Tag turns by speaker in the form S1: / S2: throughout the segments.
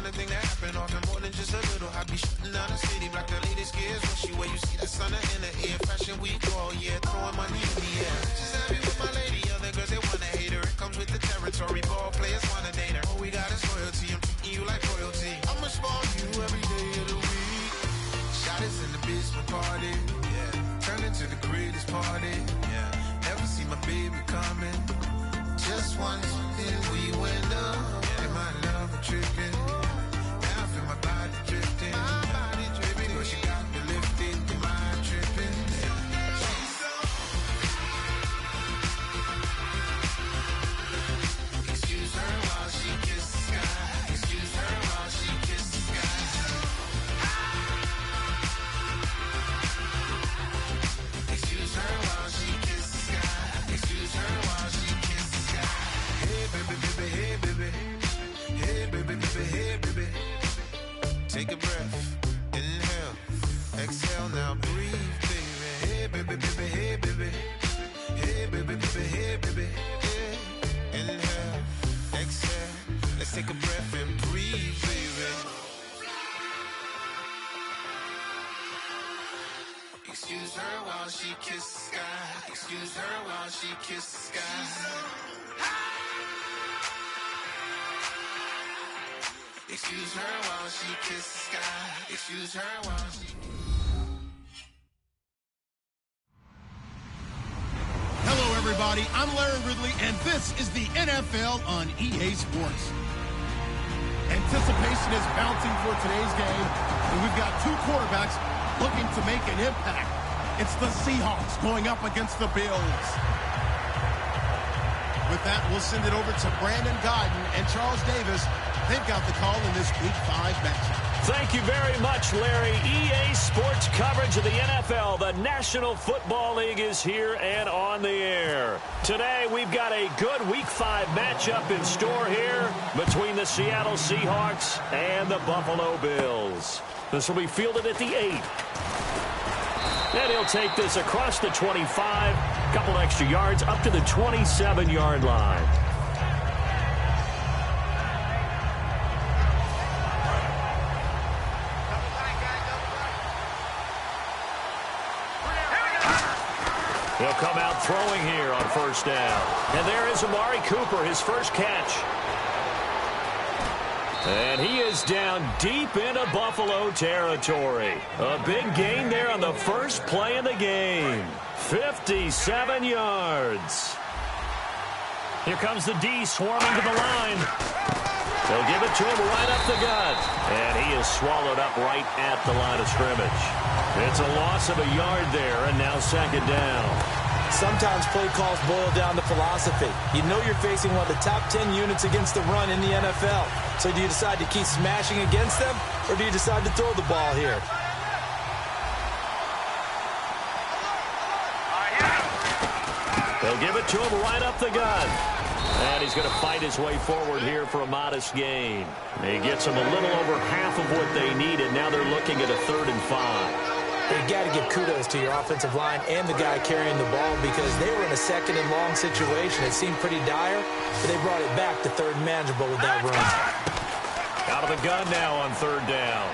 S1: anything that happen, often more than just a little. I be shutting down the city, black the latest gears. When she where you see that sun in the air. Fashion week all year, throwing money in the air. Just happy with my lady, other girls they wanna hate her. It comes with the territory, ball players wanna date her. All we got is loyalty, I'm treating you like royalty. I'ma spoil you every day of the week. Shot is in the basement party, yeah. Turn into the greatest party, yeah. Never see my baby coming. Just once, then we went up. Yeah, my love was tripping. Now I feel my body drifting. Girl, she got me lifted. Your mind tripping. Excuse her while she kisses the sky. Excuse her while she kisses the sky. Excuse her while she kisses the sky. Excuse her while she kisses the sky. Hey baby, baby, hey baby. Hey baby, baby, hey baby. Take a breath, inhale, exhale, now breathe, baby. Hey baby, baby, hey baby. Hey baby, baby, hey baby. Hey. Inhale, exhale, let's take a breath and breathe, baby. Excuse her while she kisses the sky. Excuse her while she kisses the sky. Excuse her while she kisses the sky. Excuse her while she...
S2: Hello, everybody. I'm Larry Ridley, and this is the NFL on EA Sports. Anticipation is mounting for today's game, and we've got two quarterbacks looking to make an impact. It's the Seahawks going up against the Bills. With that, we'll send it over to Brandon Godden and Charles Davis. They've got the call in this Week 5 matchup.
S3: Thank you very much, Larry. EA Sports coverage of the NFL. The National Football League is here and on the air. Today, we've got a good Week 5 matchup in store here between the Seattle Seahawks and the Buffalo Bills. This will be fielded at the 8. And he'll take this across the 25, couple extra yards up to the 27-yard line. He'll come out throwing here on first down. And there is Amari Cooper, his first catch. And he is down deep into Buffalo territory. A big gain there on the first play of the game. 57 yards. Here comes the D swarming to the line. They'll give it to him right up the gut. And he is swallowed up right at the line of scrimmage. It's a loss of a yard there, and now second down.
S4: Sometimes play calls boil down to philosophy. You know you're facing one of the top 10 units against the run in the NFL. So do you decide to keep smashing against them, or do you decide to throw the ball here?
S3: They'll give it to him right up the gut. And he's going to fight his way forward here for a modest gain. He gets them a little over half of what they need, and now they're looking at a 3rd and 5.
S4: You got to give kudos to your offensive line and the guy carrying the ball because they were in a 2nd and long situation. It seemed pretty dire, but they brought it back to 3rd and manageable with that run.
S3: Out of the gun now on 3rd down.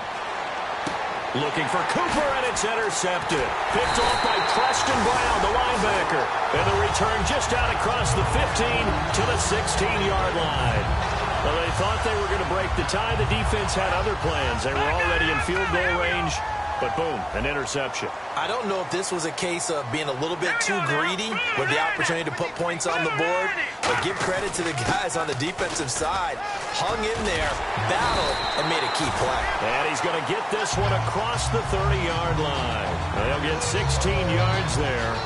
S3: Looking for Cooper, and it's intercepted. Picked off by Preston Brown, the linebacker. And the return just out across the 15 to the 16-yard line. Well, they thought they were going to break the tie. The defense had other plans. They were already in field goal range. But boom, an interception.
S4: I don't know if this was a case of being a little bit too greedy with the opportunity to put points on the board, but give credit to the guys on the defensive side. Hung in there, battled, and made a key play.
S3: And he's going to get this one across the 30-yard line. They'll get 16 yards there,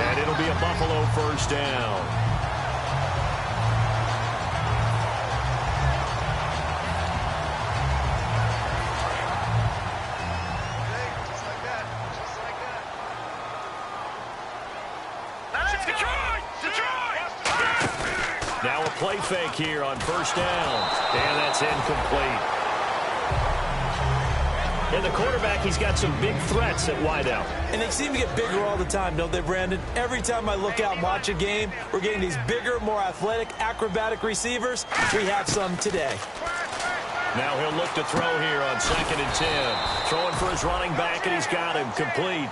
S3: and it'll be a Buffalo first down. Now a play fake here on first down. And that's incomplete. And the quarterback, he's got some big threats at wideout.
S4: And they seem to get bigger all the time, don't they, Brandon? Every time I look out and watch a game, we're getting these bigger, more athletic, acrobatic receivers. We have some today.
S3: Now he'll look to throw here on 2nd and 10. Throwing for his running back, and he's got him complete.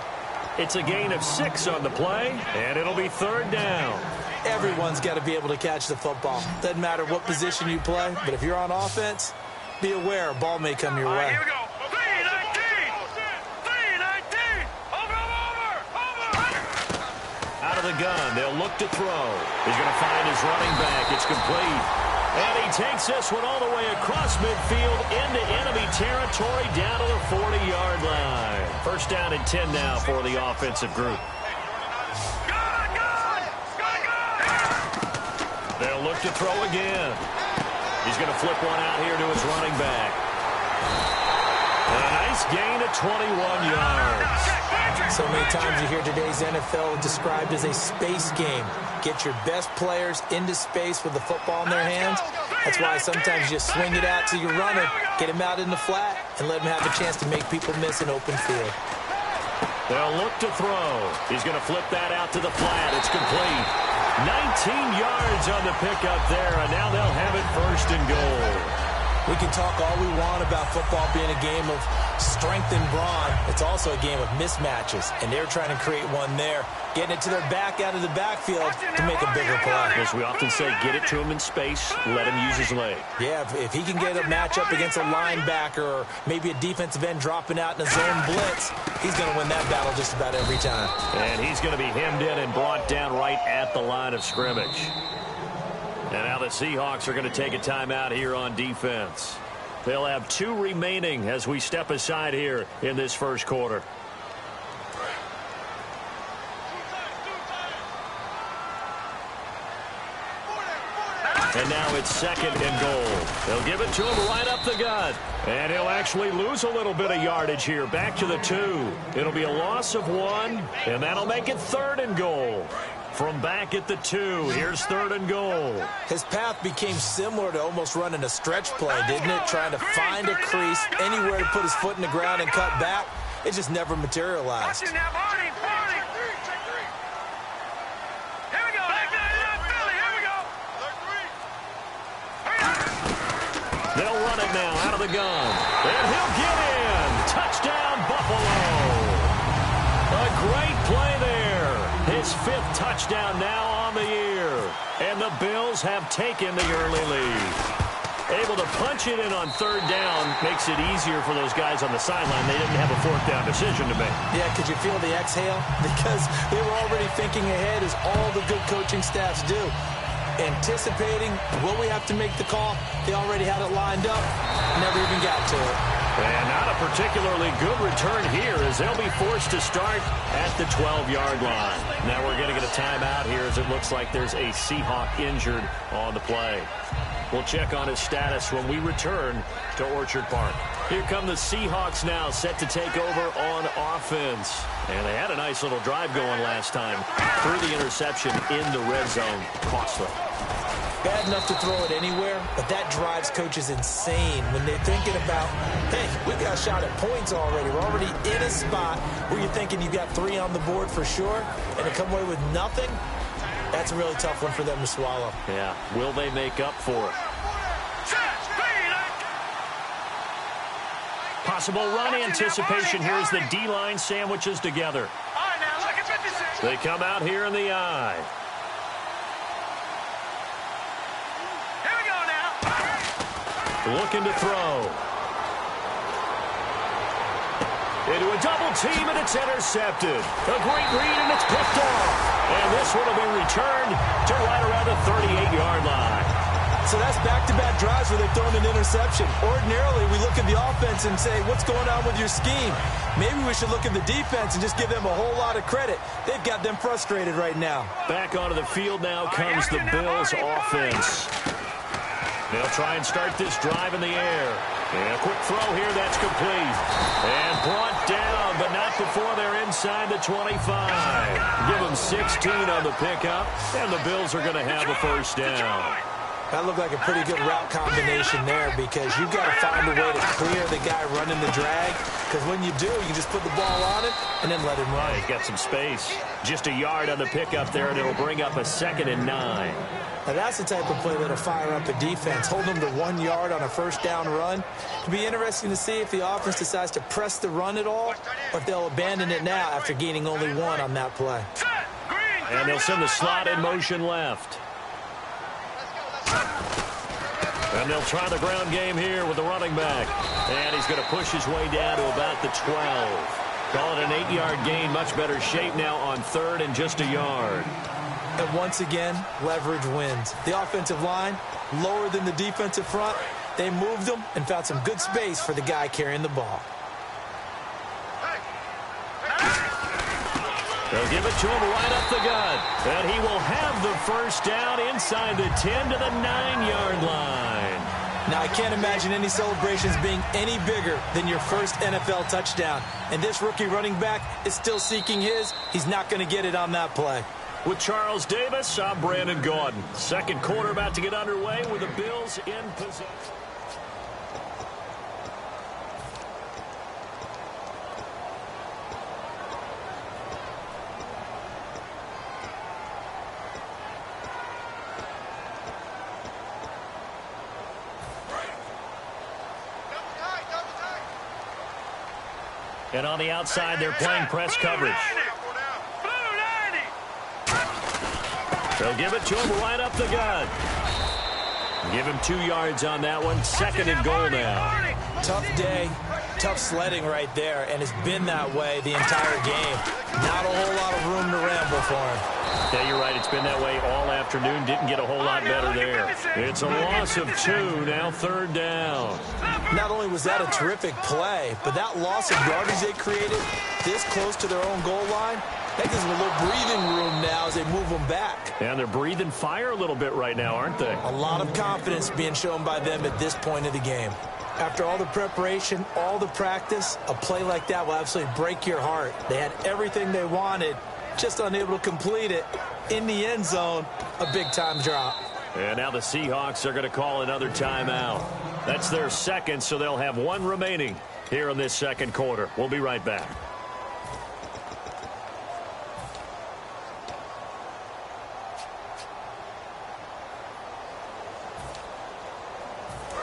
S3: It's a gain of 6 on the play, and it'll be 3rd down.
S4: Everyone's got to be able to catch the football. Doesn't matter what position you play, but if you're on offense, be aware a ball may come your way.
S5: Here we go. 319. 319. Over.
S3: Out of the gun, they'll look to throw. He's going to find his running back. It's complete. And he takes this one all the way across midfield into enemy territory down to the 40-yard line. 1st down and 10 now for the offensive group. They'll look to throw again. He's going to flip one out here to his running back. And a nice gain of 21 yards.
S4: So many times you hear today's NFL described as a space game. Get your best players into space with the football in their hands. That's why sometimes you just swing it out to your runner, get him out in the flat, and let him have a chance to make people miss an open field.
S3: They'll look to throw. He's going to flip that out to the flat. It's complete. 19 yards on the pickup there, and now they'll have it 1st and goal.
S4: We can talk all we want about football being a game of strength and brawn. It's also a game of mismatches, and they're trying to create one there, getting it to their back out of the backfield to make a bigger play.
S3: As we often say, get it to him in space, let him use his leg.
S4: Yeah, if he can get a matchup against a linebacker or maybe a defensive end dropping out in a zone blitz, he's going to win that battle just about every time.
S3: And he's going to be hemmed in and brought down right at the line of scrimmage. And now the Seahawks are going to take a timeout here on defense. They'll have 2 remaining as we step aside here in this 1st quarter. And now it's 2nd and goal. They'll give it to him right up the gut. And he'll actually lose a little bit of yardage here. Back to the 2. It'll be a loss of 1, and that'll make it 3rd and goal. From back at the 2, here's 3rd and goal.
S4: His path became similar to almost running a stretch play, didn't it? Trying to find a crease, anywhere to put his foot in the ground and cut back. It just never materialized.
S5: Here we go. Here we go.
S3: They'll run it now out of the gun. And he'll get in. Touchdown, Buffalo. A great play there. His 5th touchdown now on the year. And the Bills have taken the early lead. Able to punch it in on 3rd down makes it easier for those guys on the sideline. They didn't have a 4th down decision to make.
S4: Yeah, could you feel the exhale? Because they were already thinking ahead, as all the good coaching staffs do. Anticipating, will we have to make the call? They already had it lined up. Never even got to it.
S3: And not a particularly good return here, as they'll be forced to start at the 12-yard line. Now we're going to get a timeout here, as it looks like there's a Seahawk injured on the play. We'll check on his status when we return to Orchard Park. Here come the Seahawks now, set to take over on offense. And they had a nice little drive going last time. Through the interception in the red zone. Costly.
S4: Bad enough to throw it anywhere, but that drives coaches insane when they're thinking about, hey, we've got a shot at points already. We're already in a spot where you're thinking you've got 3 on the board for sure, and to come away with nothing, that's a really tough one for them to swallow.
S3: Yeah, will they make up for it? Possible run anticipation. Here's the D-line sandwiches together. They come out here in the eye. Looking to throw. Into a double team, and it's intercepted. A great read, and it's picked off. And this one will be returned to right around the 38-yard line.
S4: So that's back-to-back drives where they've thrown an interception. Ordinarily, we look at the offense and say, what's going on with your scheme? Maybe we should look at the defense and just give them a whole lot of credit. They've got them frustrated right now.
S3: Back onto the field now comes the Bills' offense. They'll try and start this drive in the air. And a quick throw here, that's complete. And brought down, but not before they're inside the 25. Give them 16 on the pickup, and the Bills are going to have a 1st down.
S4: That looked like a pretty good route combination there, because you've got to find a way to clear the guy running the drag. Because when you do, you just put the ball on him and then let him run.
S3: He's got some space. Just a yard on the pickup there, and it'll bring up a 2nd and 9.
S4: Now that's the type of play that'll fire up a defense. Hold them to 1 yard on a first down run. It'll be interesting to see if the offense decides to press the run at all, or if they'll abandon it now after gaining only 1 on that play.
S3: And they'll send the slot in motion left. And they'll try the ground game here with the running back. And he's going to push his way down to about the 12. Call it an 8-yard gain. Much better shape now on 3rd and just a yard.
S4: And once again, leverage wins. The offensive line, lower than the defensive front. They moved them and found some good space for the guy carrying the ball.
S3: They'll give it to him right up the gut. And he will have the first down inside the 10 to the 9-yard line.
S4: Now, I can't imagine any celebrations being any bigger than your first NFL touchdown. And this rookie running back is still seeking his. He's not going to get it on that play.
S3: With Charles Davis, I'm Brandon Gaudin. Second quarter about to get underway with the Bills in possession. And on the outside, they're playing press coverage. They'll give it to him right up the gut. Give him 2 yards on that one. 2nd and goal now.
S4: Tough day, tough sledding right there, and it's been that way the entire game. Not a whole lot of room to ramble for him.
S3: Yeah, you're right. It's been that way all afternoon. Didn't get a whole lot better there. It's a loss of 2, now 3rd down.
S4: Not only was that a terrific play, but that loss of yardage they created this close to their own goal line, that gives them a little breathing room now as they move them back.
S3: And they're breathing fire a little bit right now, aren't they?
S4: A lot of confidence being shown by them at this point of the game. After all the preparation, all the practice, a play like that will absolutely break your heart. They had everything they wanted, just unable to complete it. In the end zone, a big-time drop.
S3: And now the Seahawks are going to call another timeout. That's their 2nd, so they'll have 1 remaining here in this 2nd quarter. We'll be right back.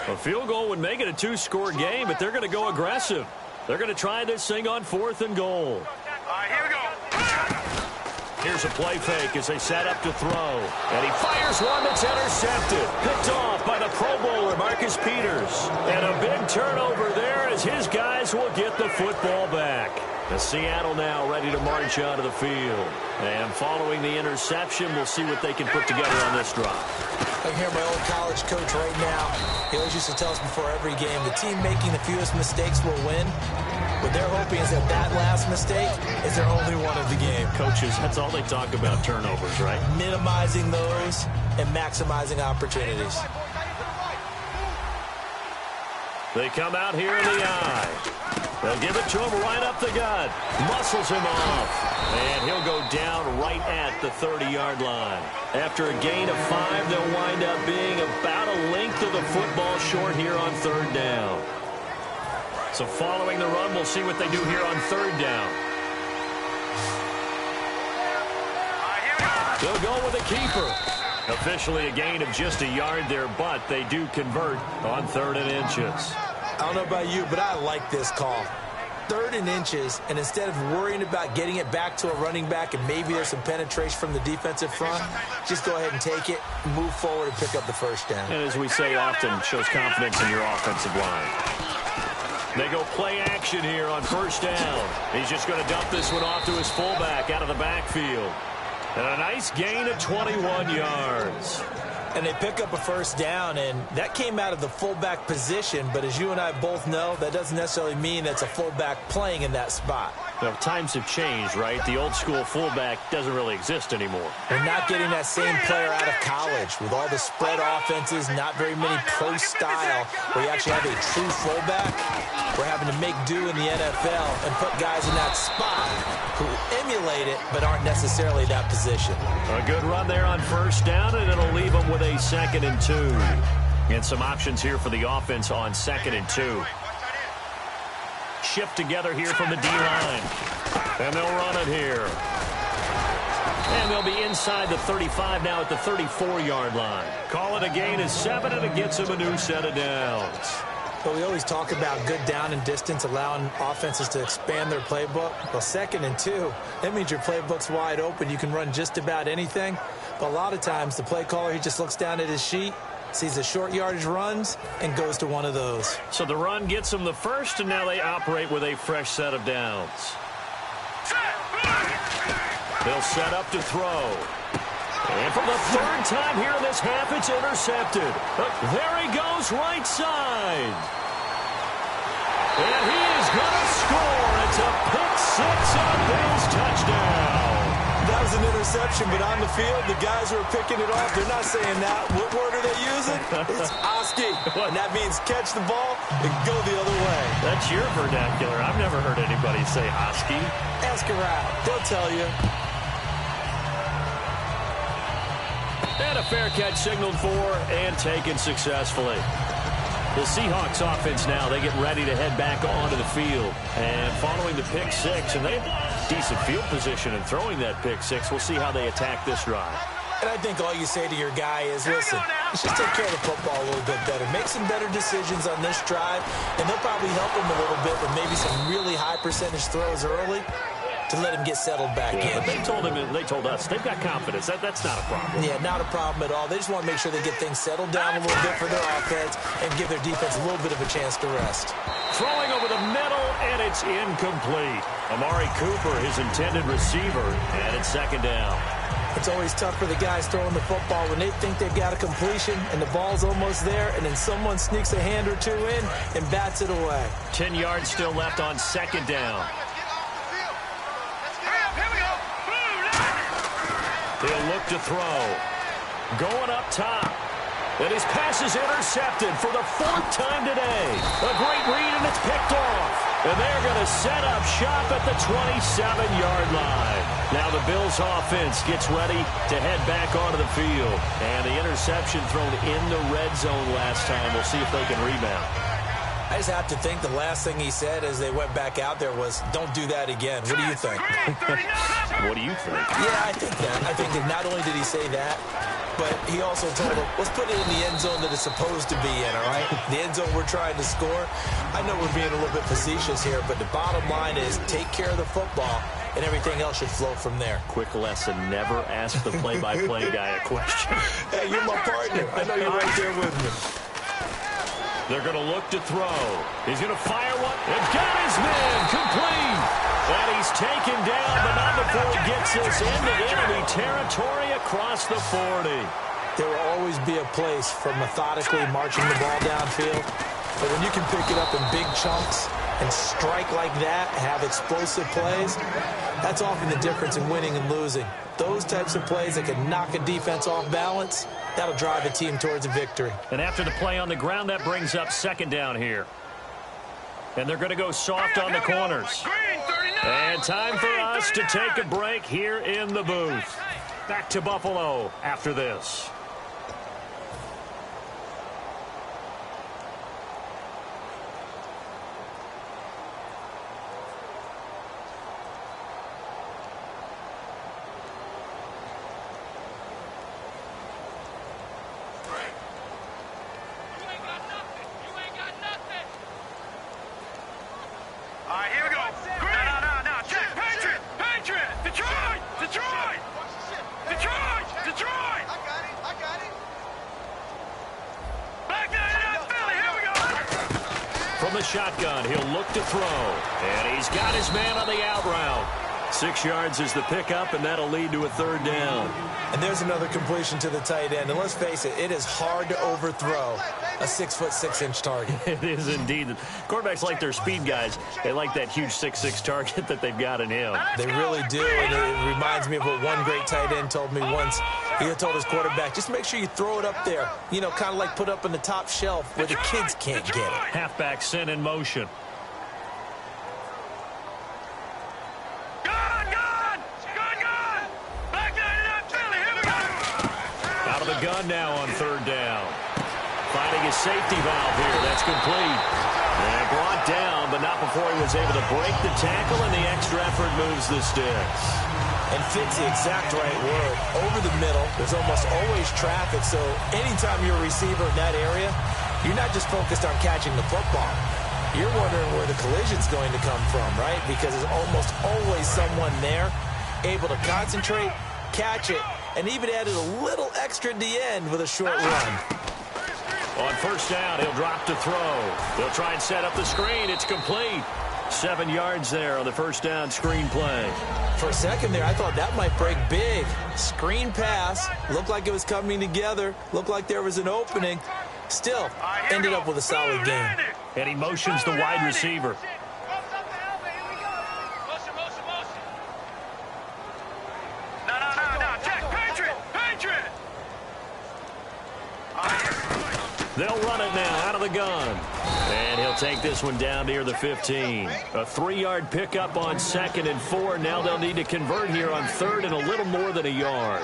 S3: A field goal would make it a 2-score game, but they're going to go aggressive. They're going to try this thing on 4th and goal.
S5: All right, here we go.
S3: Here's a play fake as they set up to throw. And he fires one that's intercepted. Picked off by the Pro Bowler, Marcus Peters. And a big turnover there as his guys will get the football back. The Seattle now ready to march out of the field. And following the interception, we'll see what they can put together on this drive.
S4: I can hear my old college coach right now. He always used to tell us before every game, the team making the fewest mistakes will win. What they're hoping is that that last mistake is their only one of the game.
S3: Coaches, that's all they talk about, turnovers, right?
S4: Minimizing those and maximizing opportunities.
S3: They come out here in the eye. They'll give it to him right up the gut. Muscles him off. And he'll go down right at the 30-yard line. After a gain of 5, they'll wind up being about a length of the football short here on 3rd down. So following the run, we'll see what they do here on 3rd down. They'll go with a keeper. Officially a gain of just a yard there, but they do convert on 3rd and inches.
S4: I don't know about you, but I like this call. 3rd and inches, and instead of worrying about getting it back to a running back and maybe there's some penetration from the defensive front, just go ahead and take it, move forward, and pick up the first down.
S3: And as we say often, shows confidence in your offensive line. They go play action here on 1st down. He's just going to dump this one off to his fullback out of the backfield. And a nice gain of 21 yards.
S4: And they pick up a first down, and that came out of the fullback position. But as you and I both know, that doesn't necessarily mean that's a fullback playing in that spot.
S3: Well, times have changed, right? The old school fullback doesn't really exist anymore.
S4: We're not getting that same player out of college with all the spread offenses, not very many pro style, where you actually have a true fullback. We're having to make do in the NFL and put guys in that spot who emulate it but aren't necessarily that position.
S3: A good run there on 1st down, and it'll leave them with a 2nd and 2. And some options here for the offense on 2nd and 2. Shift together here from the D-line. And they'll run it here. And they'll be inside the 35 now at the 34-yard line. Call it a gain of 7, and it gets them a new set of downs.
S4: But we always talk about good down and distance, allowing offenses to expand their playbook. Well, 2nd and 2, that means your playbook's wide open. You can run just about anything. But a lot of times, the play caller, he just looks down at his sheet, sees the short yardage runs, and goes to one of those.
S3: So the run gets them the first, and now they operate with a fresh set of downs. They'll set up to throw. And for the 3rd time here in this half, it's intercepted. There he goes, right side. And he is going to score. It's a pick-6 and a Bills touchdown.
S4: That was an interception, but on the field, the guys who are picking it off, they're not saying that. What word are they using? It's Oski. And that means catch the ball and go the other way.
S3: That's your vernacular. I've never heard anybody say Oski.
S4: Ask around. They'll tell you.
S3: And a fair catch signaled for and taken successfully. The Seahawks offense now, they get ready to head back onto the field. And following the pick-6, and they have decent field position in throwing that pick-6. We'll see how they attack this drive.
S4: And I think all you say to your guy is, listen, let's just take care of the football a little bit better. Make some better decisions on this drive, and they'll probably help him a little bit with maybe some really high percentage throws early to let him get settled back in.
S3: But they told us they've got confidence. That's not a problem.
S4: Yeah, not a problem at all. They just want to make sure they get things settled down a little bit for their offense and give their defense a little bit of a chance to rest.
S3: Throwing over the middle, and it's incomplete. Amari Cooper, his intended receiver, and it's 2nd down.
S4: It's always tough for the guys throwing the football when they think they've got a completion and the ball's almost there, and then someone sneaks a hand or two in and bats it away.
S3: 10 yards still left on 2nd down. He'll look to throw. Going up top. And his pass is intercepted for the 4th time today. A great read, and it's picked off. And they're going to set up shop at the 27-yard line. Now the Bills offense gets ready to head back onto the field. And the interception thrown in the red zone last time. We'll see if they can rebound.
S4: I just have to think the last thing he said as they went back out there was, don't do that again. What do you think?
S3: What do you think?
S4: Yeah, I think that. I think that not only did he say that, but he also told them, let's put it in the end zone that it's supposed to be in, all right? The end zone we're trying to score. I know we're being a little bit facetious here, but the bottom line is take care of the football, and everything else should flow from there.
S3: Quick lesson, never ask the play-by-play guy a question.
S4: Hey, you're my partner. I know you're right there with me.
S3: They're going to look to throw. He's going to fire one. And got his man complete. And he's taken down, but not before he gets us into enemy territory across the 40.
S4: There will always be a place for methodically marching the ball downfield. But when you can pick it up in big chunks and strike like that, have explosive plays, that's often the difference in winning and losing. Those types of plays that can knock a defense off balance, that'll drive a team towards a victory.
S3: And after the play on the ground, that brings up 2nd down here. And they're going to go soft on the corners. And time for us to take a break here in the booth. Back to Buffalo after this. From the shotgun, he'll look to throw. And he's got his man on the out route. 6 yards is the pickup, and that'll lead to a 3rd down.
S4: And there's another completion to the tight end. And let's face it, it is hard to overthrow a 6'6" target.
S3: It is indeed. Quarterbacks like their speed guys. They like that huge 6'6" target that they've got in him.
S4: They really do, and it reminds me of what one great tight end told me once. He told his quarterback, just make sure you throw it up there. You know, kind of like put up on the top shelf where the kids can't get it.
S3: Halfback sent in motion. Out of the gun now on 3rd down. Finding his safety valve here. That's complete. And brought down, but not before he was able to break the tackle, and the extra effort moves the sticks.
S4: And fits the exact right word. Over the middle, there's almost always traffic, so anytime you're a receiver in that area, you're not just focused on catching the football. You're wondering where the collision's going to come from, right? Because there's almost always someone there able to concentrate, catch it, and even added a little extra at the end with a short run.
S3: On first down, he'll drop to throw. They'll try and set up the screen. It's complete. 7 yards there on the first down screen play.
S4: For a second there, I thought that might break big. Screen pass. Looked like it was coming together. Looked like there was an opening. Still, ended up with a solid game.
S3: And he motions the wide receiver. They'll run it now out of the gun. And he'll take this one down near the 15. A 3-yard pickup on 2nd and 4. Now they'll need to convert here on 3rd and a little more than a yard.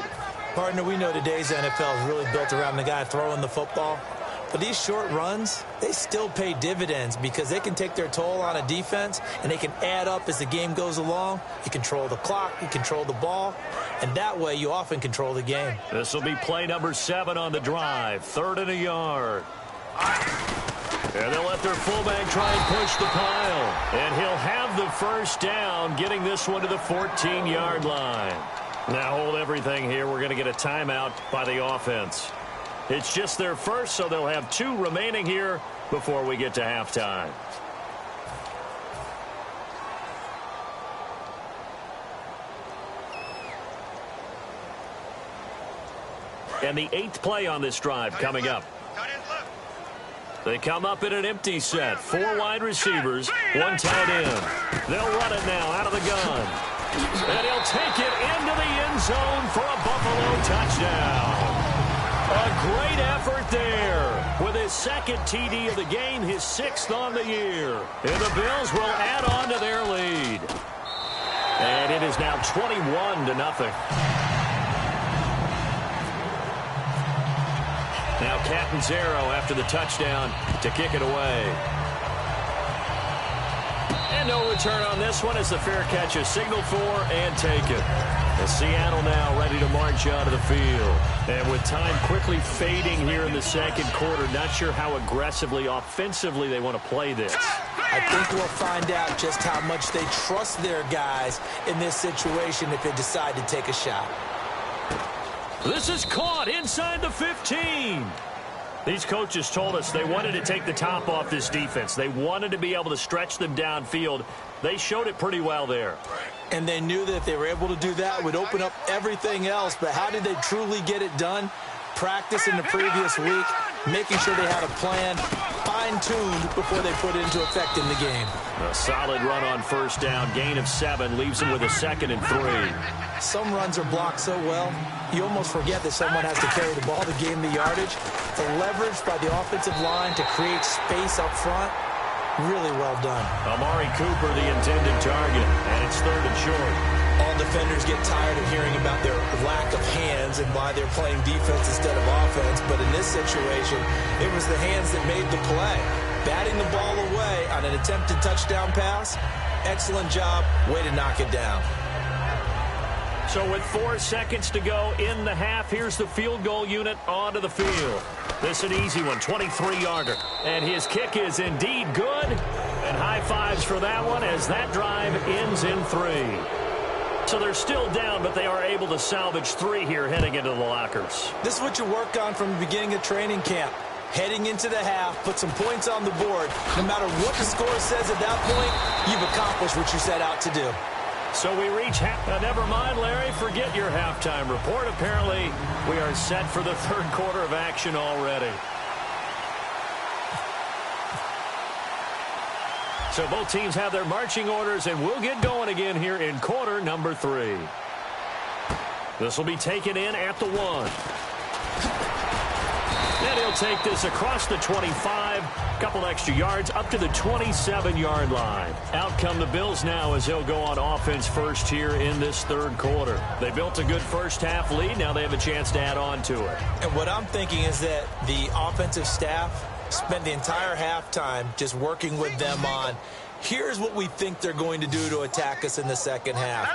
S4: Partner, we know today's NFL is really built around the guy throwing the football. But these short runs, they still pay dividends because they can take their toll on a defense and they can add up as the game goes along. You control the clock, you control the ball, and that way you often control the game.
S3: This will be play number 7 on the drive. 3rd and a yard. And they'll let their fullback try and push the pile. And he'll have the first down, getting this one to the 14-yard line. Now hold everything here. We're going to get a timeout by the offense. It's just their first, so they'll have 2 remaining here before we get to halftime. And the 8th play on this drive coming up. They come up in an empty set. 4 wide receivers, 1 tight end. They'll run it now out of the gun. And he'll take it into the end zone for a Buffalo touchdown. A great effort there with his 2nd TD of the game, his 6th on the year. And the Bills will add on to their lead. And it is now 21-0. Now Catanzaro after the touchdown to kick it away. And no return on this one as the fair catch is signaled for and taken. As Seattle now ready to march out of the field. And with time quickly fading here in the 2nd quarter, not sure how aggressively, offensively they want to play this.
S4: I think we'll find out just how much they trust their guys in this situation if they decide to take a shot.
S3: This is caught inside the 15. These coaches told us they wanted to take the top off this defense. They wanted to be able to stretch them downfield. They showed it pretty well there.
S4: And they knew that if they were able to do that, it would open up everything else. But how did they truly get it done? Practice in the previous week, making sure they had a plan, fine-tuned before they put it into effect in the game.
S3: A solid run on first down. Gain of 7 leaves them with a 2nd and 3.
S4: Some runs are blocked so well, you almost forget that someone has to carry the ball to gain the yardage. The leverage by the offensive line to create space up front, really well done.
S3: Amari Cooper, the intended target, and it's 3rd and short.
S4: All defenders get tired of hearing about their lack of hands and why they're playing defense instead of offense. But in this situation, it was the hands that made the play. Batting the ball away on an attempted touchdown pass, excellent job, way to knock it down.
S3: So with 4 seconds to go in the half, here's the field goal unit onto the field. This is an easy one, 23-yarder. And his kick is indeed good. And high fives for that one as that drive ends in 3. So they're still down, but they are able to salvage 3 here heading into the lockers.
S4: This is what you work on from the beginning of training camp. Heading into the half, put some points on the board. No matter what the score says at that point, you've accomplished what you set out to do.
S3: So we reach half. Never mind, Larry. Forget your halftime report. Apparently, we are set for the 3rd quarter of action already. So both teams have their marching orders, and we'll get going again here in quarter number 3. This will be taken in at the 1. And he'll take this across the 25, couple extra yards up to the 27-yard line. Out come the Bills now as they'll go on offense first here in this 3rd quarter. They built a good first half lead. Now they have a chance to add on to it.
S4: And what I'm thinking is that the offensive staff spent the entire halftime just working with them on Here's what we think they're going to do to attack us in the second half.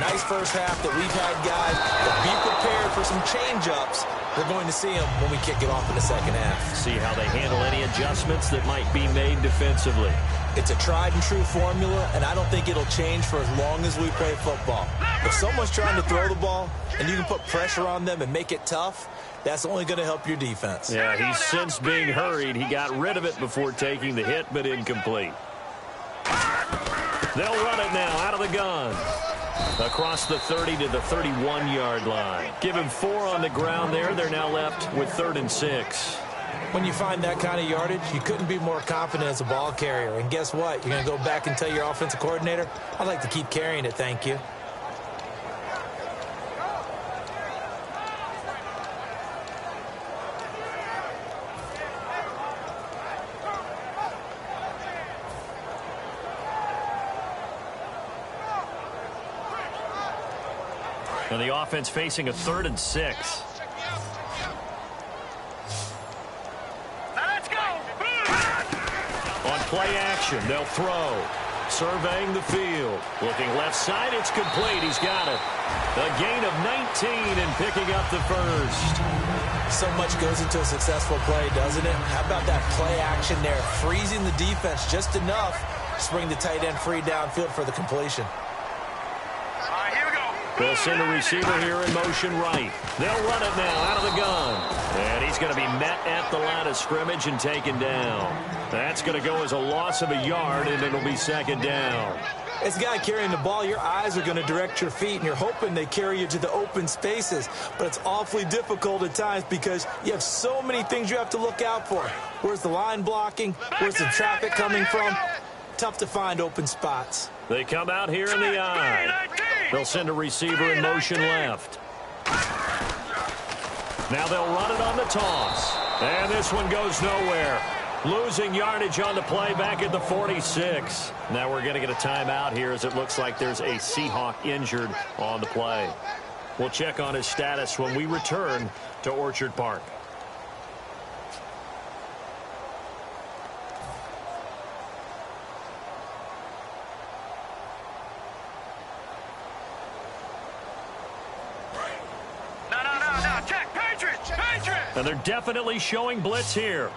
S4: Nice first half that we've had, guys, but be prepared for some change-ups. We're going to see them when we kick it off in the second half.
S3: See how they handle any adjustments that might be made defensively.
S4: It's a tried-and-true formula, and I don't think it'll change for as long as we play football. If someone's trying to throw the ball and you can put pressure on them and make it tough, that's only going to help your defense.
S3: Yeah, he's since being hurried. He got rid of it before taking the hit, but incomplete. They'll run it now out of the gun. Across the 30 to the 31-yard line. Give him 4 on the ground there. They're now left with 3rd and 6.
S4: When you find that kind of yardage, you couldn't be more confident as a ball carrier. And guess what? You're going to go back and tell your offensive coordinator, I'd like to keep carrying it, thank you.
S3: And the offense facing a 3rd and 6. On play action, they'll throw. Surveying the field. Looking left side, it's complete. He's got it. A gain of 19 and picking up the first.
S4: So much goes into a successful play, doesn't it? How about that play action there? Freezing the defense just enough to bring the tight end free downfield for the completion.
S3: They'll send a receiver here in motion right. They'll run it now out of the gun. And he's going to be met at the line of scrimmage and taken down. That's going to go as a loss of a yard, and it'll be 2nd down.
S4: As a guy carrying the ball, your eyes are going to direct your feet, and you're hoping they carry you to the open spaces. But it's awfully difficult at times because you have so many things you have to look out for. Where's the line blocking? Where's the traffic coming from? Tough to find open spots.
S3: They come out here in the eye. They'll send a receiver in motion left. Now they'll run it on the toss. And this one goes nowhere. Losing yardage on the play back at the 46. Now we're going to get a timeout here as it looks like there's a Seahawk injured on the play. We'll check on his status when we return to Orchard Park. And they're definitely showing blitz here.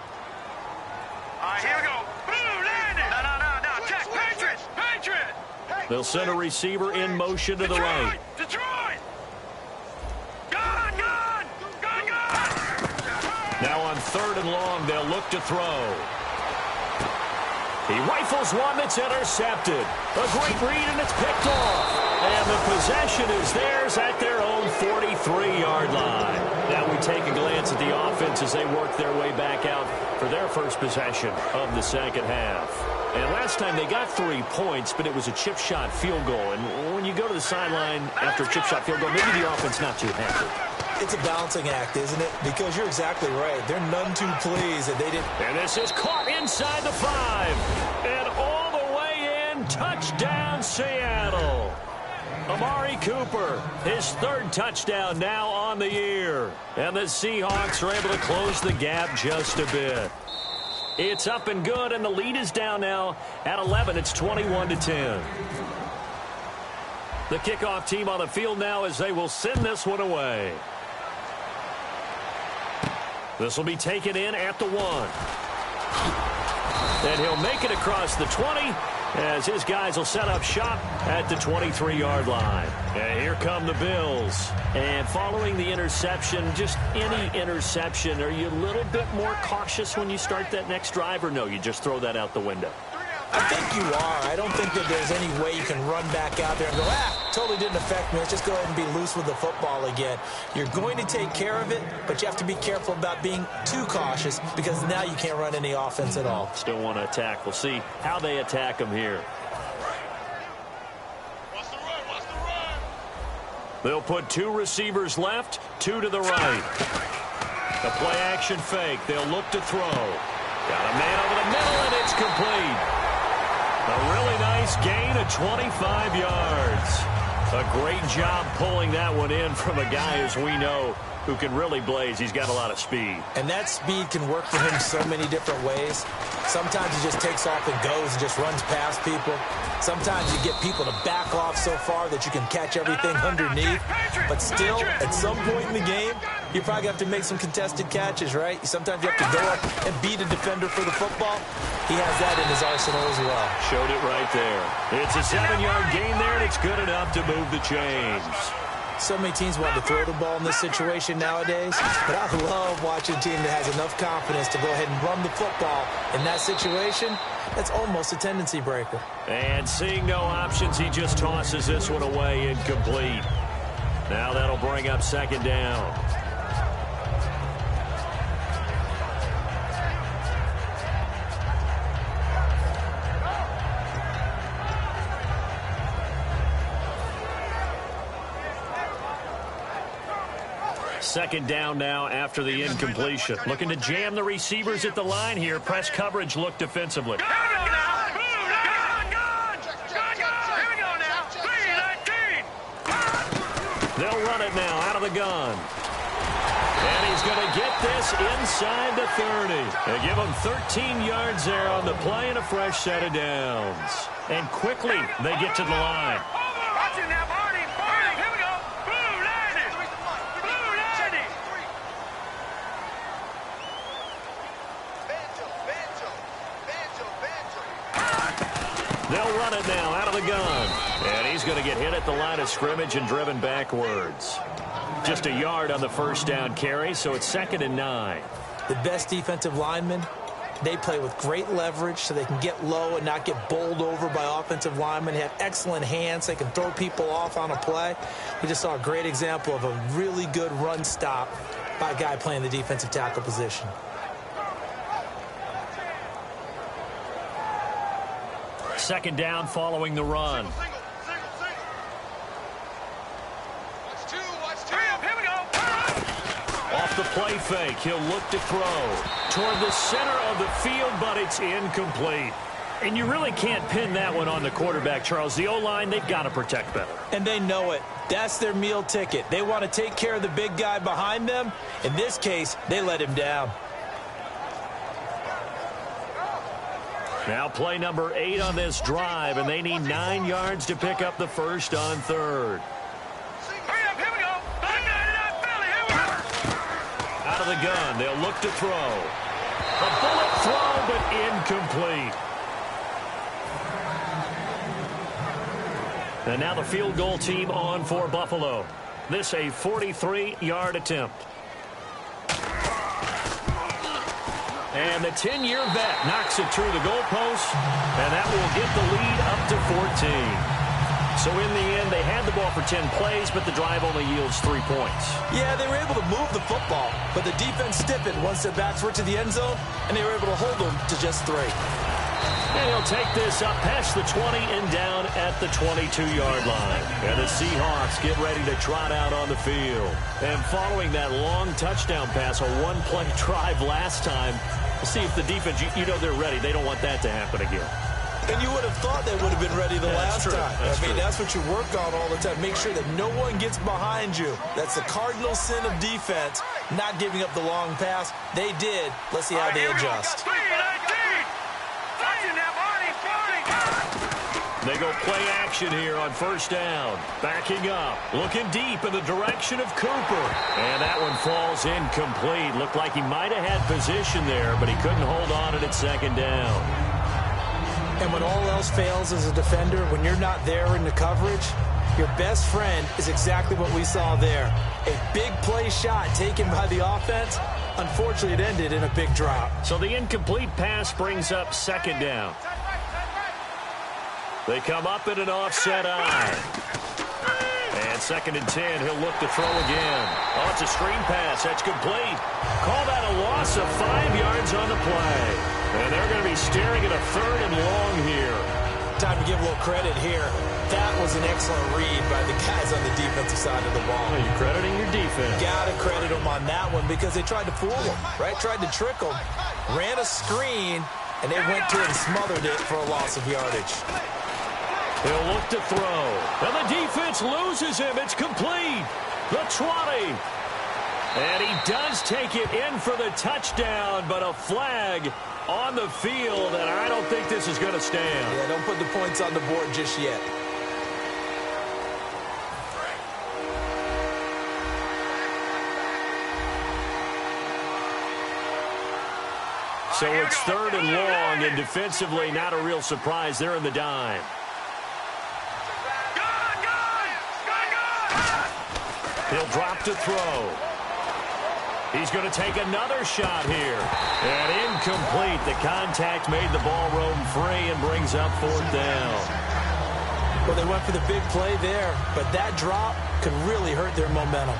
S5: All right, here we go. Blue landing. No. Check. Patriot.
S3: They'll send a receiver in motion to the right.
S5: Detroit. Gone.
S3: Now on 3rd and long, they'll look to throw. He rifles one that's intercepted. A great read, and it's picked off. And the possession is theirs at their own 43-yard line. Now we take a glance at the offense as they work their way back out for their first possession of the second half. And last time they got 3 points, but it was a chip shot field goal. And when you go to the sideline after a chip shot field goal, maybe the offense not too happy.
S4: It's a balancing act, isn't it? Because you're exactly right. They're none too pleased that they didn't.
S3: And this is caught inside the 5. And all the way in, touchdown Seattle. Amari Cooper, his 3rd touchdown now on the year. And the Seahawks are able to close the gap just a bit. It's up and good, and the lead is down now at 11. It's 21-10. The kickoff team on the field now as they will send this one away. This will be taken in at the 1. And he'll make it across the 20 as his guys will set up shop at the 23-yard line. And here come the Bills. And following the interception, just any interception, are you a little bit more cautious when you start that next drive, or no, you just throw that out the window?
S4: I think you are. I don't think that there's any way you can run back out there and go, totally didn't affect me. Let's just go ahead and be loose with the football again. You're going to take care of it, but you have to be careful about being too cautious because now you can't run any offense at all.
S3: Still want to attack. We'll see how they attack them here. They'll put 2 receivers left, 2 to the right. The play action fake. They'll look to throw. Got a man over the middle, and it's complete. A really nice gain of 25 yards. A great job pulling that one in from a guy, as we know, who can really blaze. He's got a lot of speed.
S4: And that speed can work for him so many different ways. Sometimes he just takes off and goes and just runs past people. Sometimes you get people to back off so far that you can catch everything underneath. But still, at some point in the game, you probably have to make some contested catches, right? Sometimes you have to go up and beat a defender for the football. He has that in his arsenal as well. Showed it right there. It's a 7-yard gain there, and it's good enough to move the chains. So many teams want to throw the ball in this situation nowadays, but I love watching a team that has enough confidence to go ahead and run the football. In that situation, that's almost a tendency breaker.
S3: And seeing no options, he just tosses this one away incomplete. Now that'll bring up second down. Second down now after the incompletion. Looking to jam the receivers at the line here. Press coverage look defensively.
S5: Here we go now.
S3: They'll run it now out of the gun. And he's going to get this inside the 30. They give him 13 yards there on the play and a fresh set of downs. And quickly they get to the line.
S5: Watch it now, Barney. Here we go. Blue landing.
S3: They'll run it now out of the gun. And he's going to get hit at the line of scrimmage and driven backwards. Just a yard on the first down carry, so it's 2nd and 9.
S4: The best defensive linemen, they play with great leverage so they can get low and not get bowled over by offensive linemen. They have excellent hands. They can throw people off on a play. We just saw a great example of a really good run stop by a guy playing the defensive tackle position.
S3: Second down following the run. Off the play fake, he'll look to throw toward the center of the field, but it's incomplete. And you really can't pin that one on the quarterback, Charles. The O-line, they've got to protect better.
S4: And they know it. That's their meal ticket. They want to take care of the big guy behind them. In this case, they let him down.
S3: Now play number 8 on this drive, and they need 9 yards to pick up the first on 3rd. Out of the gun, they'll look to throw. A bullet throw, but incomplete. And now the field goal team on for Buffalo. This a 43-yard attempt. And the 10-year vet knocks it through the goalpost, and that will get the lead up to 14. So in the end, they had the ball for 10 plays, but the drive only yields 3 points.
S4: Yeah, they were able to move the football, but the defense stiffened once their backs were to the end zone, and they were able to hold them to just 3.
S3: And he'll take this up past the 20 and down at the 22-yard line. And the Seahawks get ready to trot out on the field. And following that long touchdown pass, a one-play drive last time, we'll see if the defense, you know they're ready. They don't want that to happen again.
S4: And you would have thought they would have been ready the last time. That's what you work on all the time. Make sure that no one gets behind you. That's the cardinal sin of defense, not giving up the long pass. They did. Let's see how they adjust.
S3: They go play action here on first down. Backing up. Looking deep in the direction of Cooper. And that one falls incomplete. Looked like he might have had position there, but he couldn't hold on it at second down.
S4: And when all else fails as a defender, when you're not there in the coverage, your best friend is exactly what we saw there. A big play shot taken by the offense. Unfortunately, it ended in a big drop.
S3: So the incomplete pass brings up second down. They come up in an offset eye. And 2nd and 10, he'll look to throw again. Oh, it's a screen pass. That's complete. Call that a loss of 5 yards on the play. And they're going to be staring at a 3rd and long here.
S4: Time to give a little credit here. That was an excellent read by the guys on the defensive side of the ball.
S3: Well, you're crediting your defense.
S4: Got to credit them on that one because they tried to fool them, right? Tried to trick them. Ran a screen, and they went to it and smothered it for a loss of yardage.
S3: He'll look to throw. And the defense loses him. It's complete. The 20. And he does take it in for the touchdown, but a flag on the field, and I don't think this is going to stand.
S4: Yeah, don't put the points on the board just yet.
S3: So it's 3rd and long, and defensively not a real surprise. They're in the dime. He'll drop to throw. He's going to take another shot here. And incomplete. The contact made the ball roam free and brings up 4th down.
S4: Well, they went for the big play there, but that drop could really hurt their momentum.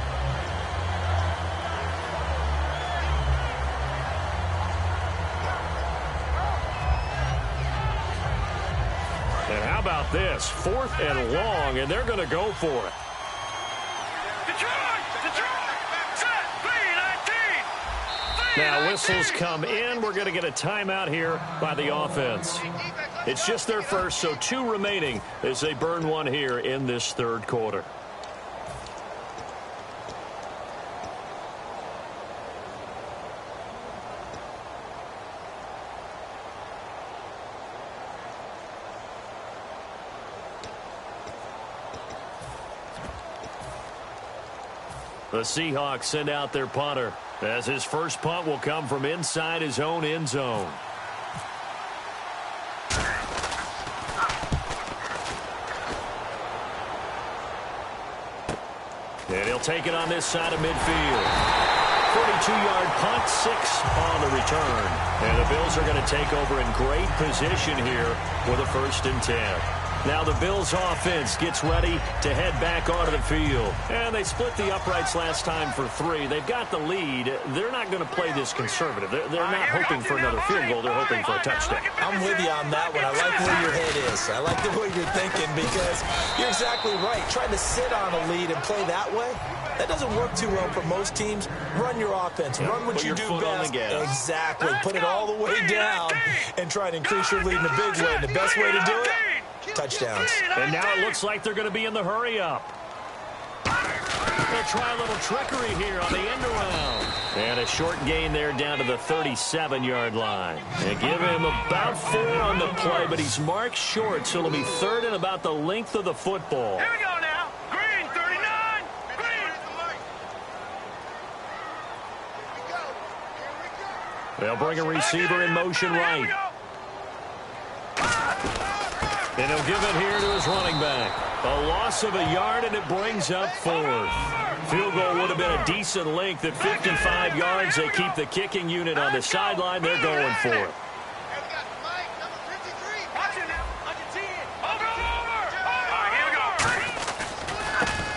S3: And how about this? 4th and long, and they're going to go for it. Now whistles come in. We're going to get a timeout here by the offense. It's just their first, so 2 remaining as they burn one here in this 3rd quarter. The Seahawks send out their punter, as his first punt will come from inside his own end zone. And he'll take it on this side of midfield. 42-yard punt, 6 on the return. And the Bills are going to take over in great position here with a 1st and 10. Now the Bills offense gets ready to head back onto the field. And they split the uprights last time for 3. They've got the lead. They're not going to play this conservative. They're not hoping for another field goal. They're hoping for a touchdown.
S4: I'm with you on that one. I like where your head is. I like the way you're thinking because you're exactly right. Trying to sit on a lead and play that way, that doesn't work too well for most teams. Run your offense. Run what you do best. Exactly. Put it all the way down and try to increase your lead in a big way. And the best way to do it, touchdowns.
S3: And now it looks like they're going to be in the hurry-up. They'll try a little trickery here on the end around. And a short gain there down to the 37-yard line. They give him about 4 on the play, but he's marked short, so it'll be 3rd and about the length of the football.
S5: Here we go now. Green, 39. Green.
S3: They'll bring a receiver in motion right. And he'll give it here to his running back. A loss of a yard, and it brings up 4th. Field goal would have been a decent length at 55 yards. They keep the kicking unit on the sideline. They're going for it.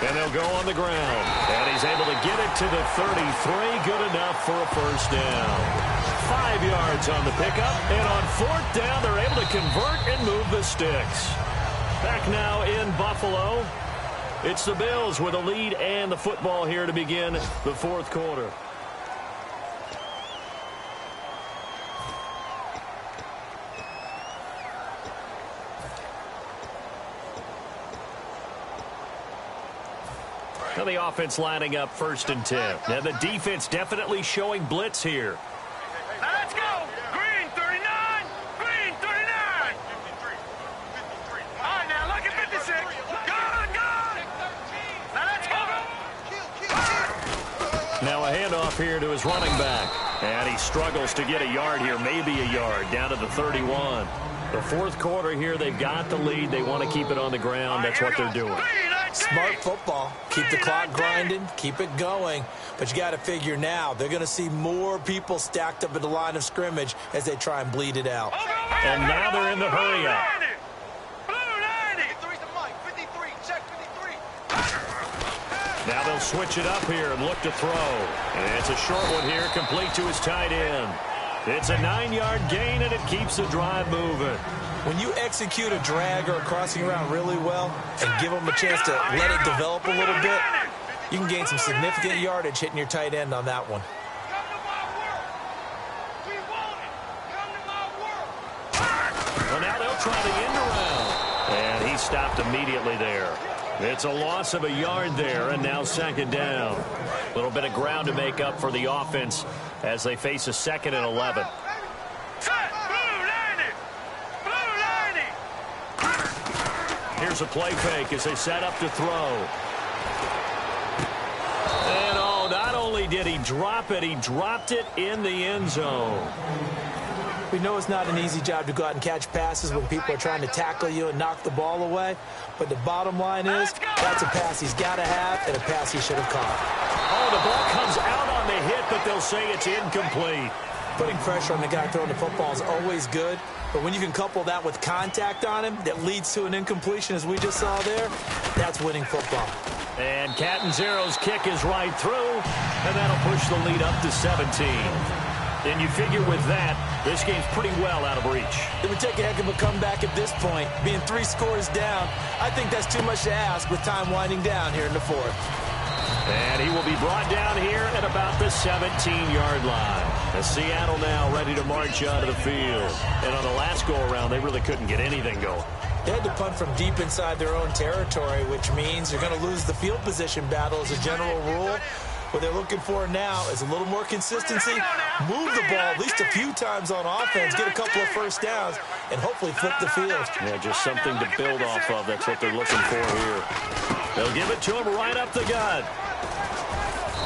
S3: And they'll go on the ground. And he's able to get it to the 33. Good enough for a 1st down. 5 yards on the pickup. And on 4th down, they're able to convert and move the sticks. Back now in Buffalo. It's the Bills with a lead and the football here to begin the 4th quarter. Now the offense lining up 1st and 10. Now the defense definitely showing blitz here.
S5: Now let's go. Green, 39. Green, 39. 53. All right, now look at 56. Gone. Now let's go.
S3: Now a handoff here to his running back. And he struggles to get a yard here, maybe a yard, down to the 31. The 4th quarter here, they've got the lead. They want to keep it on the ground. That's what they're doing.
S4: Smart football. Keep the clock grinding. Keep it going. But you got to figure now, they're going to see more people stacked up at the line of scrimmage as they try and bleed it out.
S3: And now they're in the hurry-up. Now they'll switch it up here and look to throw. And it's a short one here, complete to his tight end. It's a 9-yard gain, and it keeps the drive moving.
S4: When you execute a drag or a crossing route really well and give them a chance to let it develop a little bit, you can gain some significant yardage hitting your tight end on that one. Well,
S3: now they'll try the end around. And he stopped immediately there. It's a loss of a yard there, and now second down. A little bit of ground to make up for the offense as they face a 2nd and 11. Here's a play fake as they set up to throw. And oh, not only did he drop it, he dropped it in the end zone.
S4: We know it's not an easy job to go out and catch passes when people are trying to tackle you and knock the ball away. But the bottom line is, that's a pass he's got to have and a pass he should have caught.
S3: Oh, the ball comes out on the hit, but they'll say it's incomplete.
S4: Putting pressure on the guy throwing the football is always good. But when you can couple that with contact on him that leads to an incompletion, as we just saw there, that's winning football.
S3: And Catanzaro's kick is right through, and that'll push the lead up to 17. And you figure with that, this game's pretty well out of reach.
S4: It would take a heck of a comeback at this point. Being 3 scores down, I think that's too much to ask with time winding down here in the 4th.
S3: And he will be brought down here at about the 17-yard line. As Seattle now ready to march out of the field. And on the last go-around, they really couldn't get anything going.
S4: They had to punt from deep inside their own territory, which means they're going to lose the field position battle as a general rule. What they're looking for now is a little more consistency, move the ball at least a few times on offense, get a couple of first downs, and hopefully flip the field.
S3: Yeah, just something to build off of. That's what they're looking for here. They'll give it to him right up the gut.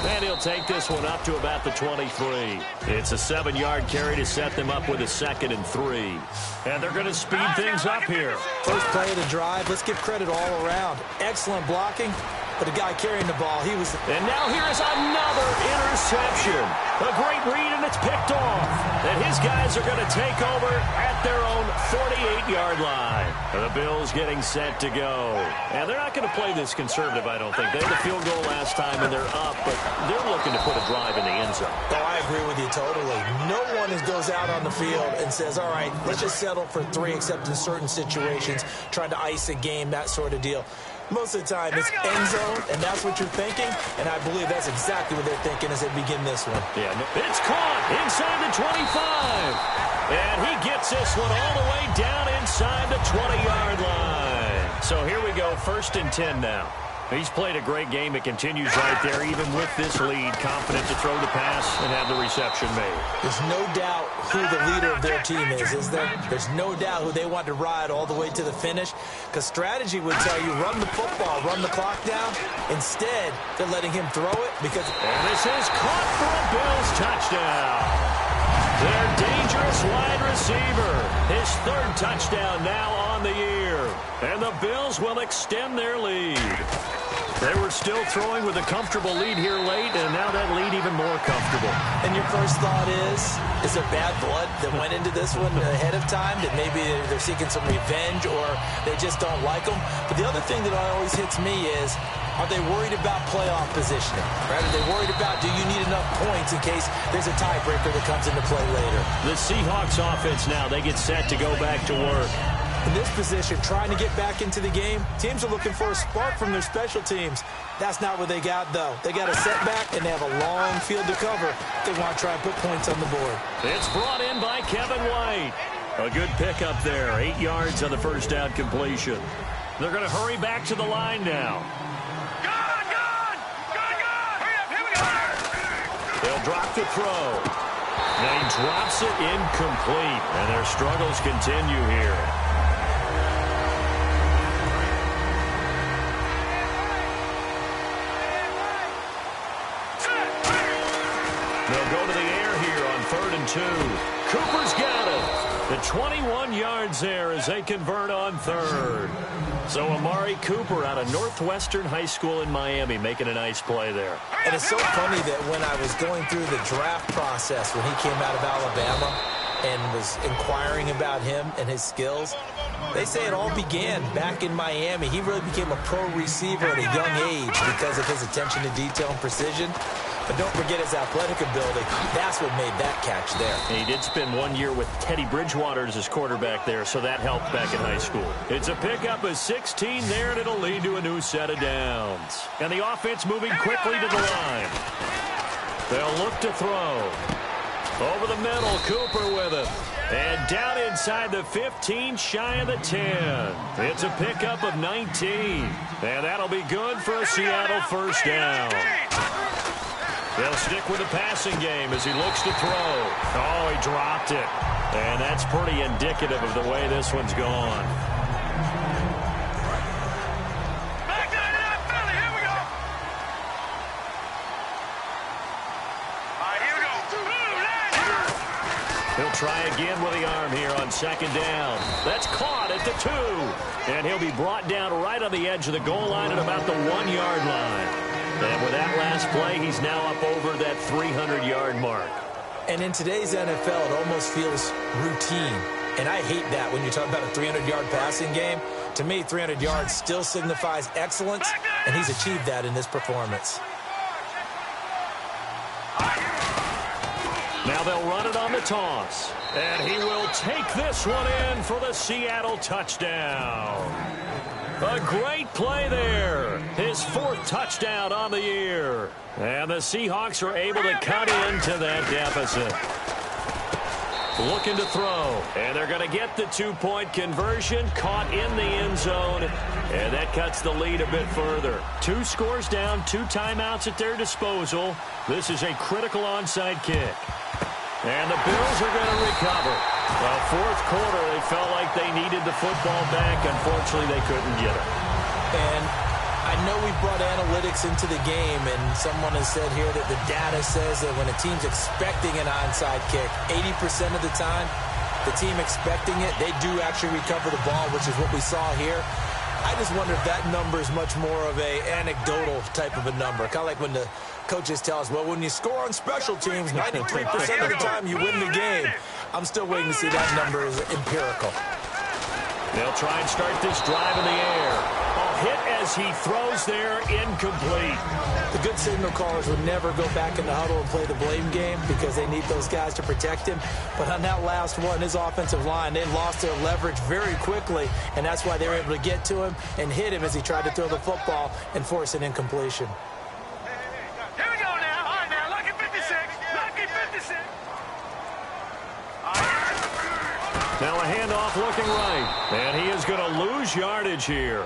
S3: And he'll take this one up to about the 23. It's a 7-yard carry to set them up with a 2nd and 3. And they're going to speed things up here.
S4: First play of the drive, let's give credit all around. Excellent blocking. But the guy carrying the ball, he was...
S3: And now here is another interception. A great read, and it's picked off. And his guys are going to take over at their own 48-yard line. And the Bills getting set to go. And they're not going to play this conservative, I don't think. They had the field goal last time, and they're up, but they're looking to put a drive in the end zone.
S4: Oh, I agree with you totally. No one goes out on the field and says, all right, let's just settle for 3, except in certain situations, trying to ice a game, that sort of deal. Most of the time, it's end zone, and that's what you're thinking, and I believe that's exactly what they're thinking as they begin this one.
S3: Yeah, it's caught inside the 25, and he gets this one all the way down inside the 20-yard line. So here we go, 1st and 10 now. He's played a great game. It continues right there, even with this lead, confident to throw the pass and have the reception made.
S4: There's no doubt who the leader of their team is there? There's no doubt who they want to ride all the way to the finish, because strategy would tell you run the football, run the clock down. Instead, they're letting him throw it because...
S3: And this is caught for a Bills touchdown. Their dangerous wide receiver. His 3rd touchdown now on the year. And the Bills will extend their lead. They were still throwing with a comfortable lead here late, and now that lead even more comfortable.
S4: And your first thought is there bad blood that went into this one ahead of time, that maybe they're seeking some revenge or they just don't like them? But the other thing that always hits me is, are they worried about playoff positioning? Right? Are they worried about, do you need enough points in case there's a tiebreaker that comes into play later?
S3: The Seahawks offense now, they get set to go back to work.
S4: In this position, trying to get back into the game, teams are looking for a spark from their special teams. That's not what they got, though. They got a setback, and they have a long field to cover. They want to try and put points on the board.
S3: It's brought in by Kevin White. A good pickup there, 8 yards on the first down completion. They're going to hurry back to the line now. They'll drop the throw. And he drops it incomplete, and their struggles continue here. They'll go to the air here on 3rd and 2. Cooper's got it. The 21 yards there as they convert on 3rd. So Amari Cooper out of Northwestern High School in Miami making a nice play there.
S4: And it's so funny that when I was going through the draft process when he came out of Alabama and was inquiring about him and his skills, they say it all began back in Miami. He really became a pro receiver at a young age because of his attention to detail and precision. But don't forget his athletic ability. That's what made that catch there.
S3: And he did spend 1 year with Teddy Bridgewater as his quarterback there, so that helped back in high school. It's a pickup of 16 there, and it'll lead to a new set of downs. And the offense moving quickly to the line. They'll look to throw. Over the middle, Cooper with it. And down inside the 15, shy of the 10. It's a pickup of 19. And that'll be good for a Seattle first down. They'll stick with the passing game as he looks to throw. Oh, he dropped it. And that's pretty indicative of the way this one's gone.
S5: Back to the Philly. Here we go. All right, here we go.
S3: He'll try again with the arm here on second down. That's caught at the 2. And he'll be brought down right on the edge of the goal line at about the 1-yard line. And with that last play, he's now up over that 300-yard mark.
S4: And in today's NFL, it almost feels routine. And I hate that when you talk about a 300-yard passing game. To me, 300 yards still signifies excellence, and he's achieved that in this performance.
S3: Now they'll run it on the toss. And he will take this one in for the Seattle touchdown. A great play there. His 4th touchdown on the year. And the Seahawks are able to cut into that deficit. Looking to throw. And they're going to get the 2-point conversion. Caught in the end zone. And that cuts the lead a bit further. 2 scores down, 2 timeouts at their disposal. This is a critical onside kick. And the Bills are going to recover. Well, 4th quarter, they felt like they needed the football back. Unfortunately, they couldn't get it.
S4: And I know we brought analytics into the game, and someone has said here that the data says that when a team's expecting an onside kick, 80% of the time, the team expecting it, they do actually recover the ball, which is what we saw here. I just wonder if that number is much more of a anecdotal type of a number. Kind of like when the coaches tell us, well, when you score on special teams, 93% of the time you win the game. I'm still waiting to see that number is empirical.
S3: They'll try and start this drive in the air. A hit as he throws there, incomplete.
S4: The good signal callers would never go back in the huddle and play the blame game because they need those guys to protect him. But on that last one, his offensive line, they lost their leverage very quickly, and that's why they were able to get to him and hit him as he tried to throw the football and force an incompletion.
S5: Here we go now. All right, now, lucky 56. Lucky 56.
S3: Now a handoff looking right. And he is going to lose yardage here.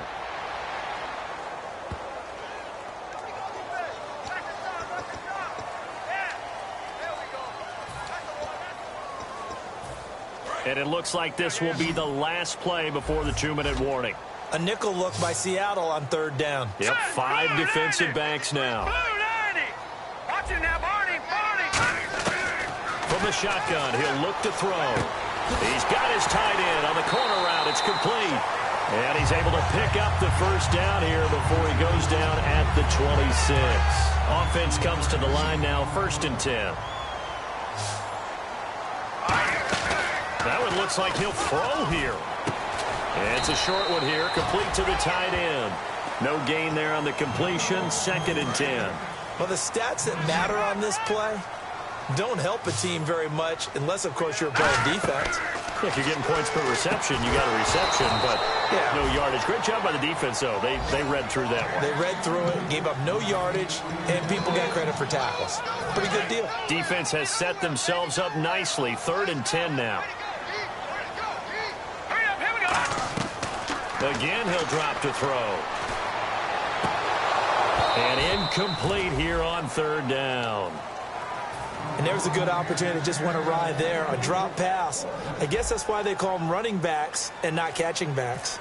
S3: And it looks like this will be the last play before the 2-minute warning.
S4: A nickel look by Seattle on 3rd down.
S3: Yep, 5 defensive backs now.
S5: Watch it now, Barney.
S3: From the shotgun, he'll look to throw. He's got his tight end on the corner route. It's complete. And he's able to pick up the first down here before he goes down at the 26. Offense comes to the line now, 1st and 10. That one looks like he'll throw here. And it's a short one here, complete to the tight end. No gain there on the completion, 2nd and 10.
S4: Well, the stats that matter on this play don't help a team very much unless, of course, you're playing defense.
S3: If you're getting points per reception, you got a reception, but no yardage. Great job by the defense, though. They read through that one.
S4: They read through it, gave up no yardage, and people got credit for tackles. Pretty good deal.
S3: Defense has set themselves up nicely. 3rd and 10 now.
S5: Hurry up, here we go.
S3: Again, he'll drop to throw. And incomplete here on 3rd down.
S4: And there's a good opportunity to just went awry there. A drop pass. I guess that's why they call them running backs and not catching backs.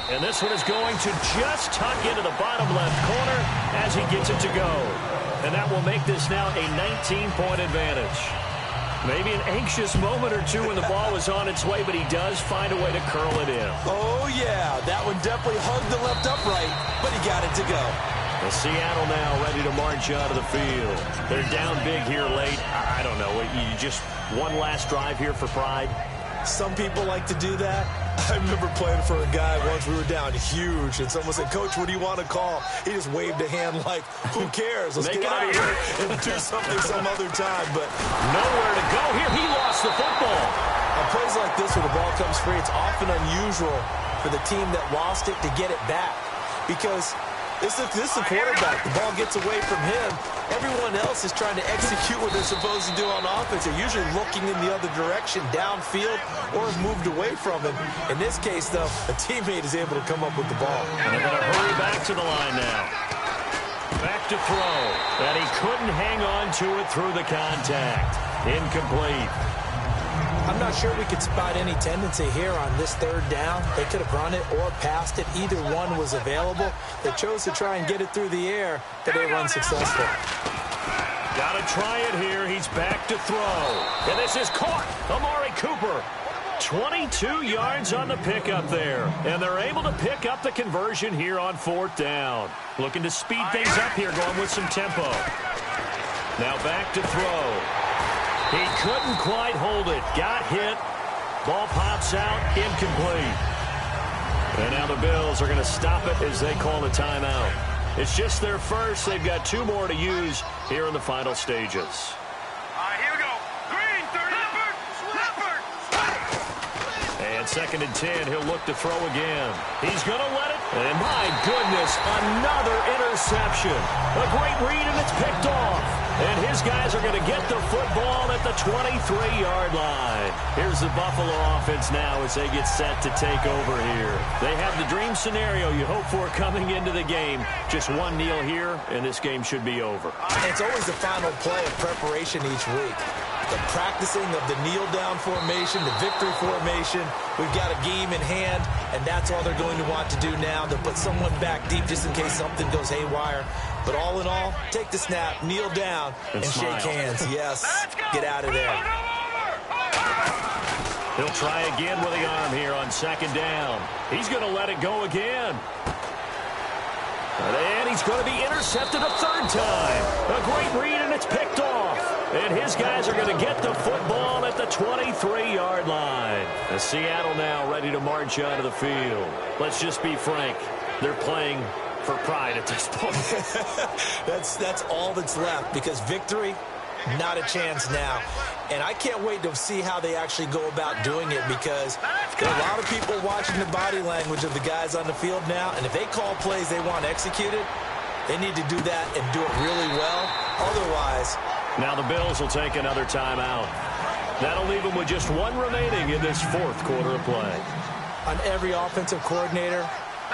S3: And this one is going to just tuck into the bottom left corner as he gets it to go. And that will make this now a 19-point advantage. Maybe an anxious moment or two when the ball was on its way, but he does find a way to curl it in.
S4: Oh, yeah. That one definitely hugged the left upright, but he got it to go.
S3: The Seattle now ready to march out of the field. They're down big here late. I don't know. You just one last drive here for pride?
S4: Some people like to do that. I remember playing for a guy once. We were down huge, and someone said, "Coach, what do you want to call?" He just waved a hand like, "Who cares? Let's get out of here and do something some other time." But
S3: nowhere to go here. He lost the football.
S4: On plays like this where the ball comes free, it's often unusual for the team that lost it to get it back. Because This is the quarterback. The ball gets away from him. Everyone else is trying to execute what they're supposed to do on offense. They're usually looking in the other direction, downfield, or have moved away from him. In this case, though, a teammate is able to come up with the ball.
S3: And they're going to hurry back to the line now. Back to throw. And he couldn't hang on to it through the contact. Incomplete.
S4: I'm not sure we could spot any tendency here on this third down. They could have run it or passed it. Either one was available. They chose to try and get it through the air, but they were unsuccessful.
S3: Got to try it here. He's back to throw. And this is caught. Amari Cooper. 22 yards on the pickup there. And they're able to pick up the conversion here on fourth down. Looking to speed things up here, going with some tempo. Now back to throw. He couldn't quite hold it. Got hit. Ball pops out. Incomplete. And now the Bills are going to stop it as they call a timeout. It's just their first. They've got 2 more to use here in the final stages.
S5: All right, here we go. Green, 30. Leopard.
S3: And 2nd and 10. He'll look to throw again. He's going to let it. And my goodness, another interception. A great read, and it's picked off. And his guys are going to get the football at the 23-yard line. Here's the Buffalo offense now as they get set to take over here. They have the dream scenario you hope for coming into the game. Just one kneel here, and this game should be over.
S4: It's always the final play of preparation each week. The practicing of the kneel-down formation, the victory formation. We've got a game in hand, and that's all they're going to want to do now. They'll put someone back deep just in case something goes haywire. But all in all, take the snap, kneel down, and shake hands. Yes, get out of there.
S3: He'll try again with the arm here on 2nd down. He's going to let it go again. And he's going to be intercepted a 3rd time. A great read, and it's picked off. And his guys are going to get the football at the 23-yard line. As Seattle now ready to march out of the field. Let's just be frank. They're playing for pride at this point.
S4: That's all that's left, because victory, not a chance now. And I can't wait to see how they actually go about doing it, because there are a lot of people watching the body language of the guys on the field now, and if they call plays they want executed, they need to do that and do it really well. Otherwise...
S3: Now the Bills will take another timeout. That'll leave them with just 1 remaining in this 4th quarter of play.
S4: On every offensive coordinator,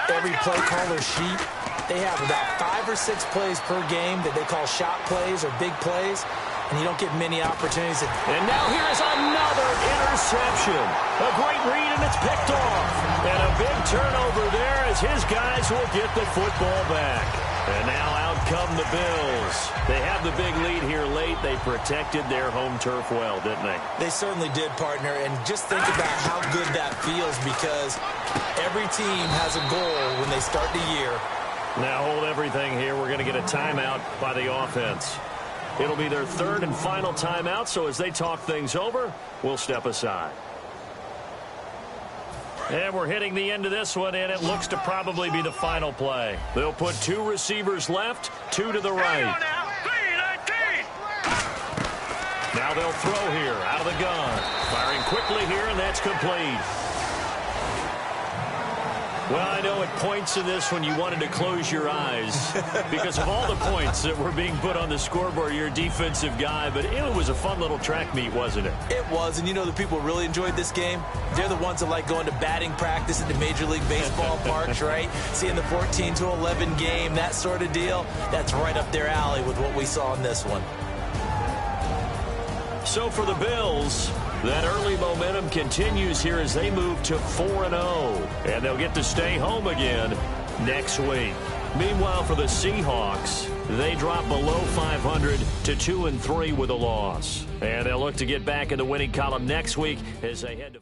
S4: every play caller sheet, they have about 5 or 6 plays per game that they call shot plays or big plays, and you don't get many opportunities.
S3: And now here is another interception. A great read, and it's picked off. And a big turnover there as his guys will get the football back. And now out come the Bills. They have the big lead here late. They protected their home turf well, didn't they?
S4: They certainly did, partner. And just think about how good that feels, because every team has a goal when they start the year.
S3: Now hold everything here. We're going to get a timeout by the offense. It'll be their 3rd and final timeout, so as they talk things over, we'll step aside. And we're hitting the end of this one, and it looks to probably be the final play. They'll put 2 receivers left, 2 to the right. Now they'll throw here out of the gun. Firing quickly here, and that's complete. Well, I know at points in this one you wanted to close your eyes because of all the points that were being put on the scoreboard. You're a defensive guy, but it was a fun little track meet, wasn't it?
S4: It was, and you know the people really enjoyed this game? They're the ones that like going to batting practice at the Major League Baseball parks, right? Seeing the 14-11 game, that sort of deal. That's right up their alley with what we saw in this one.
S3: So for the Bills, that early momentum continues here as they move to 4-0. And they'll get to stay home again next week. Meanwhile, for the Seahawks, they drop below 500 to 2-3 with a loss. And they'll look to get back in the winning column next week as they head to